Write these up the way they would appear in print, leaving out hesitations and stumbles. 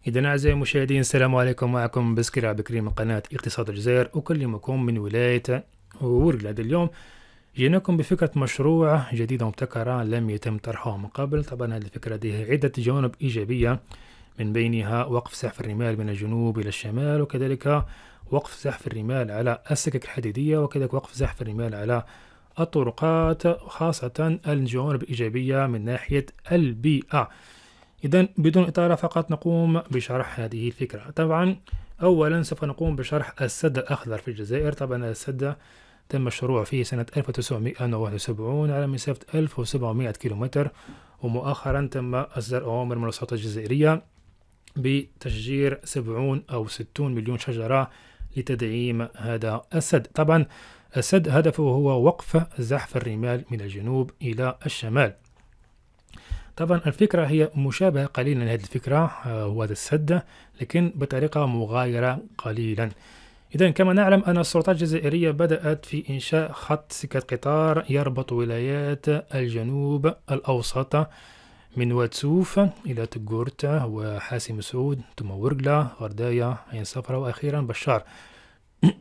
إذا أعزائي المشاهدين، السلام عليكم. معكم بسكر بكري من قناة اقتصاد الجزائر، أكلمكم من ولاية ورقلة. اليوم جيناكم بفكرة مشروع جديدة مبتكرة لم يتم طرحها من قبل. طبعا هذه الفكرة لها عدة جوانب إيجابية، من بينها وقف زحف الرمال من الجنوب إلى الشمال، وكذلك وقف زحف الرمال على السكك الحديدية، وكذلك وقف زحف الرمال على الطرقات، خاصة الجوانب الإيجابية من ناحية البيئة. إذن بدون إطالة فقط نقوم بشرح هذه الفكرة. طبعا أولا سوف نقوم بشرح السد الأخضر في الجزائر. طبعا السد تم مشروع فيه سنة 1971 على مسافة 1700 كيلومتر، ومؤخرا تم إصدار أوامر من السلطة الجزائرية بتشجير 70 أو 60 مليون شجرة لتدعيم هذا السد. طبعا السد هدفه هو وقف زحف الرمال من الجنوب إلى الشمال. طبعا الفكرة هي مشابهة قليلا لهذه الفكرة، هو هذا السد، لكن بطريقة مغايرة قليلا. إذا كما نعلم أن السلطات الجزائرية بدأت في إنشاء خط سكة قطار يربط ولايات الجنوب الأوسط من واتسوف إلى تقورت وحاسي مسعود، ثم ورقلة، غرداية، عين صفرا، وأخيرا بشار.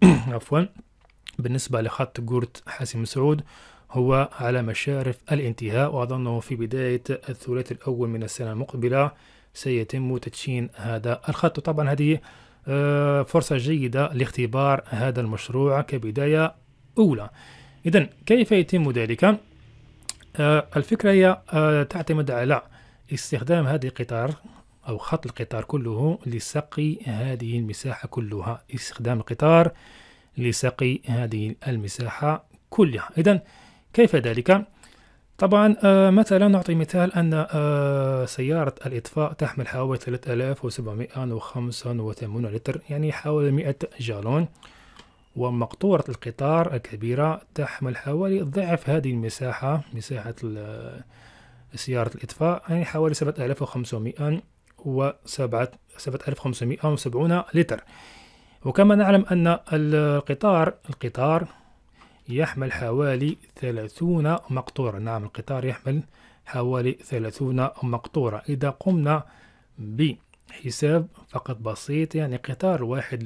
عفوا. بالنسبة لخط تقورت حاسي مسعود هو على مشارف الانتهاء، وأظنه في بداية الثلاث الأول من السنة المقبلة سيتم تدشين هذا الخط. طبعا هذه فرصة جيدة لاختبار هذا المشروع كبداية أولى. إذن كيف يتم ذلك؟ الفكرة هي تعتمد على استخدام هذه القطار أو خط القطار كله لسقي هذه المساحة كلها، استخدام القطار لسقي هذه المساحة كلها. إذن كيف ذلك؟ طبعا مثلا نعطي مثال أن سيارة الإطفاء تحمل حوالي 3785 لتر، يعني حوالي 100 جالون، ومقطورة القطار الكبيرة تحمل حوالي ضعف هذه المساحة، مساحة سيارة الإطفاء، يعني حوالي 7570 لتر. وكما نعلم أن القطار يحمل حوالي 30 مقطورة. نعم، القطار يحمل حوالي 30 مقطورة. إذا قمنا بحساب فقط بسيط، يعني قطار واحد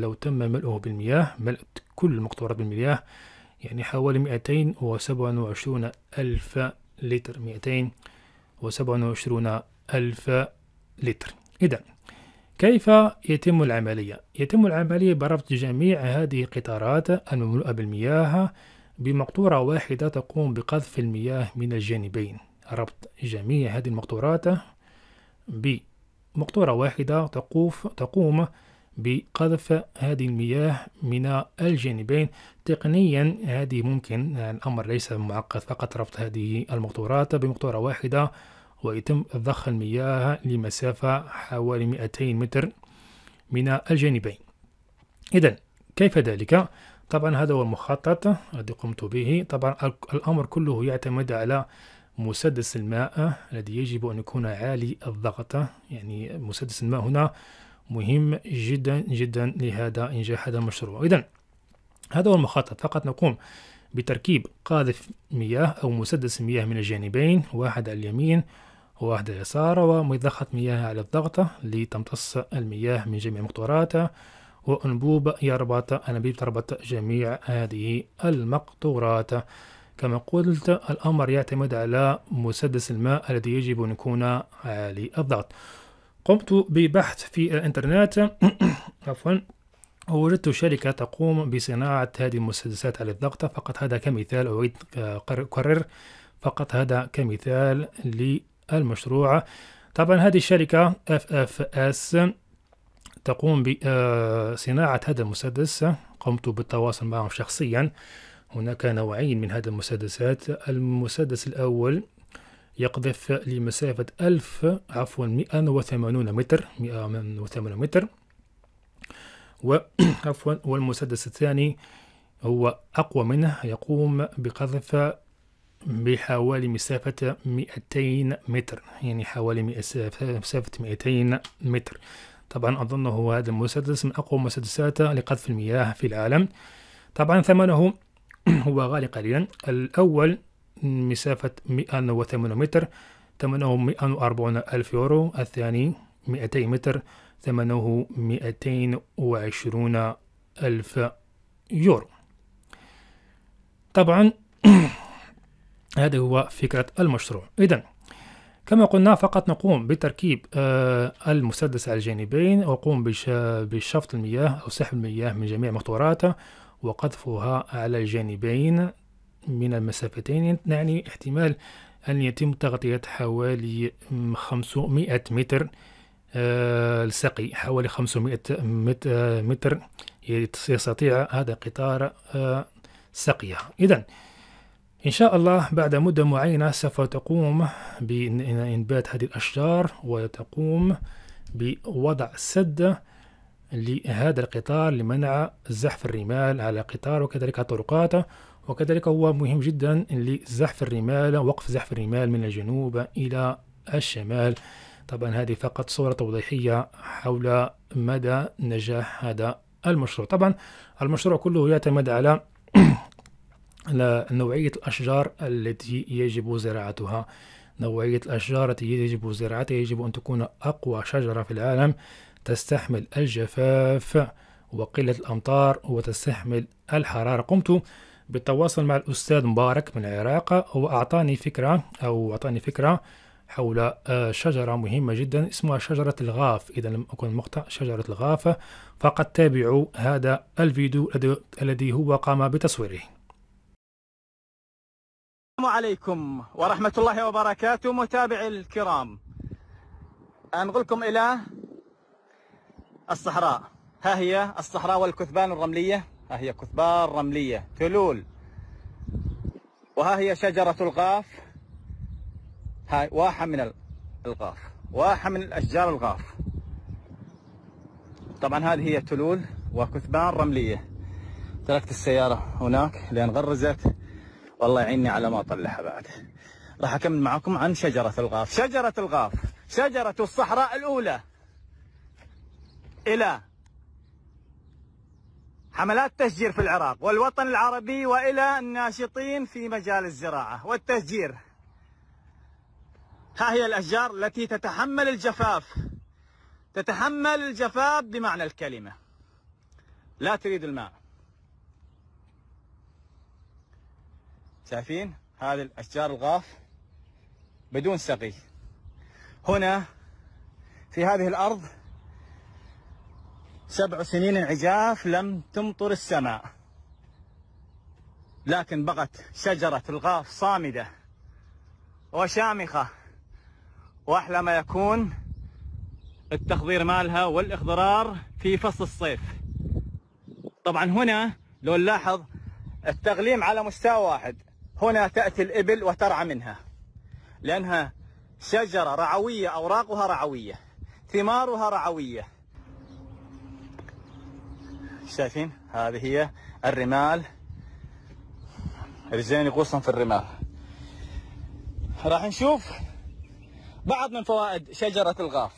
لو تم ملئه بالمياه، ملء كل المقطورات بالمياه، يعني حوالي 227 ألف لتر، 227 ألف لتر. إذا كيف يتم العملية؟ يتم العملية بربط جميع هذه القطارات المملوءة بالمياه بمقطورة واحدة تقوم بقذف المياه من الجانبين. ربط جميع هذه المقطورات بمقطورة واحدة تقوم بقذف هذه المياه من الجانبين. تقنيا هذه ممكن، يعني الأمر ليس معقد، فقط ربط هذه المقطورات بمقطورة واحدة ويتم ضخ المياه لمسافة حوالي 200 متر من الجانبين. إذن كيف ذلك؟ طبعا هذا هو المخطط الذي قمت به. طبعا الأمر كله يعتمد على مسدس الماء الذي يجب أن يكون عالي الضغط، يعني مسدس الماء هنا مهم جدا جدا لهذا إنجاح هذا المشروع. إذن هذا هو المخطط، فقط نقوم بتركيب قاذف مياه أو مسدس مياه من الجانبين، واحد على اليمين وواحد على اليسار، ومضخة مياه على الضغط لتمتص المياه من جميع المقطورات، وأنبوب تربط جميع هذه المقطورات. كما قلت الأمر يعتمد على مسدس الماء الذي يجب أن يكون عالي الضغط. قمت ببحث في الإنترنت عفوا، ووجدت شركة تقوم بصناعة هذه المسدسات على الضغط. فقط هذا كمثال، أريد أكرر فقط هذا كمثال للمشروع. طبعا هذه الشركة FFS تقوم بصناعة هذا المسدس. قمت بالتواصل معهم شخصيا. هناك نوعين من هذه المسدسات. المسدس الأول يقذف لمسافة 180 متر، 180 متر. والمسدس الثاني هو أقوى منه، يقوم بقذف بحوالي مسافة 200 متر، يعني حوالي مسافة 200 متر. طبعا أظنه هذا المسدس من أقوى المسدسات لقذف المياه في العالم. طبعا ثمنه هو غالي قليلا. الأول مسافة 108 متر ثمنه 140 ألف يورو، الثاني 200 متر ثمنه 220 ألف يورو. طبعا هذا هو فكرة المشروع. إذن كما قلنا فقط نقوم بتركيب المسدس على الجانبين، وقوم بشفط المياه أو سحب المياه من جميع مقطوراتها وقذفها على الجانبين من المسافتين. يعني احتمال أن يتم تغطية حوالي 500 متر السقي، حوالي 500 متر يستطيع هذا القطار سقيها. إذن إن شاء الله بعد مدة معينة سوف تقوم بإنبات هذه الأشجار وتقوم بوضع سد لهذا القطار لمنع زحف الرمال على القطار وكذلك طرقاته. وكذلك هو مهم جدا لزحف الرمال، وقف زحف الرمال من الجنوب إلى الشمال. طبعا هذه فقط صورة توضيحية حول مدى نجاح هذا المشروع. طبعا المشروع كله يعتمد على نوعية الأشجار التي يجب زراعتها. نوعية الأشجار التي يجب زراعتها يجب أن تكون أقوى شجرة في العالم، تستحمل الجفاف وقلة الأمطار وتستحمل الحرارة. قمت بالتواصل مع الأستاذ مبارك من العراق، هو أعطاني فكرة حول شجرة مهمة جدا اسمها شجرة الغاف. إذا لم أكن مخطئ شجرة الغاف. فقد تابعوا هذا الفيديو الذي هو قام بتصويره. السلام عليكم ورحمة الله وبركاته متابعي الكرام. أنقلكم إلى الصحراء. ها هي الصحراء والكثبان الرملية، ها هي كثبان رملية تلول، وها هي شجرة الغاف. هاي واحة من الغاف، واحة من الأشجار الغاف. طبعا هذه هي تلول وكثبان رملية. تركت السيارة هناك لأن غرزت، والله يعيني على ما أطلعها بعد. راح أكمل معكم عن شجرة الغاف. شجرة الغاف شجرة الصحراء الأولى إلى حملات تشجير في العراق والوطن العربي وإلى الناشطين في مجال الزراعة والتشجير. ها هي الأشجار التي تتحمل الجفاف، تتحمل الجفاف بمعنى الكلمة، لا تريد الماء. شايفين هذه الأشجار الغاف بدون سقي. هنا في هذه الأرض 7 سنين انعجاف لم تمطر السماء، لكن بقت شجرة الغاف صامدة وشامخة، وأحلى ما يكون التخضير مالها والإخضرار في فصل الصيف. طبعا هنا لو نلاحظ التغليم على مستوى واحد. هنا تأتي الإبل وترعى منها لأنها شجرة رعوية، أوراقها رعوية، ثمارها رعوية. شايفين هذه هي الرمال، رجلين يغوصن في الرمال. راح نشوف بعض من فوائد شجرة الغاف.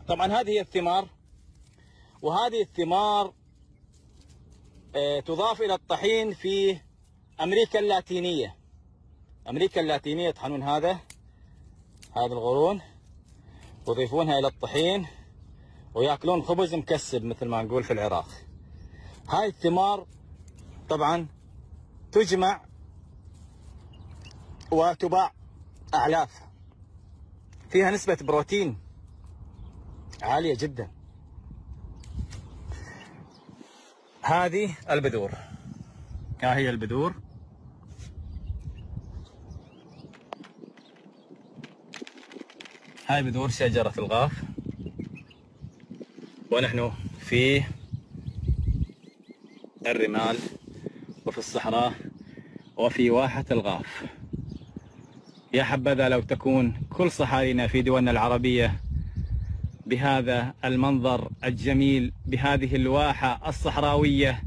طبعا هذه هي الثمار، وهذه الثمار تضاف إلى الطحين في أمريكا اللاتينية. أمريكا اللاتينية يطحنون هذا القرون ويضيفونها إلى الطحين ويأكلون خبز مكسب مثل ما نقول في العراق. هاي الثمار طبعا تجمع وتباع أعلاف، فيها نسبة بروتين عالية جدا. هذه البذور، ها هي البذور. هاي بذور شجرة الغاف، ونحن في الرمال وفي الصحراء وفي واحة الغاف. يا حبذا لو تكون كل صحارينا في دولنا العربية بهذا المنظر الجميل، بهذه الواحة الصحراوية،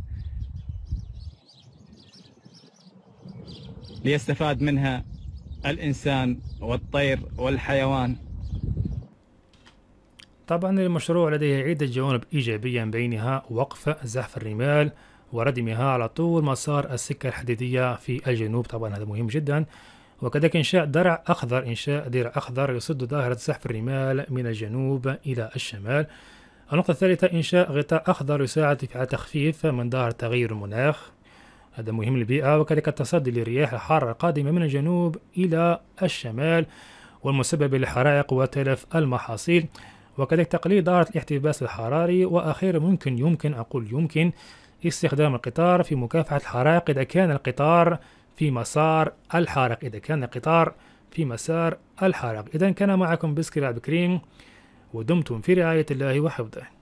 ليستفاد منها الإنسان والطير والحيوان. طبعا المشروع لديه عدة جوانب إيجابية، بينها وقف زحف الرمال وردمها على طول مسار السكة الحديدية في الجنوب. طبعا هذا مهم جدا. وكذلك إنشاء درع أخضر، إنشاء درع أخضر يسد ظاهرة زحف الرمال من الجنوب إلى الشمال. النقطة الثالثة إنشاء غطاء أخضر يساعد على تخفيف من ظاهرة تغير المناخ، هذا مهم للبيئة. وكذلك التصدي للرياح الحارة القادمة من الجنوب إلى الشمال والمسببة للحرائق وتلف المحاصيل. وكذلك تقليل ظاهرة الاحتباس الحراري. وأخيرا يمكن استخدام القطار في مكافحة الحرائق إذا كان القطار في مسار الحرائق. إذا كان معكم بسكر عبد الكريم، ودمتم في رعاية الله وحفظه.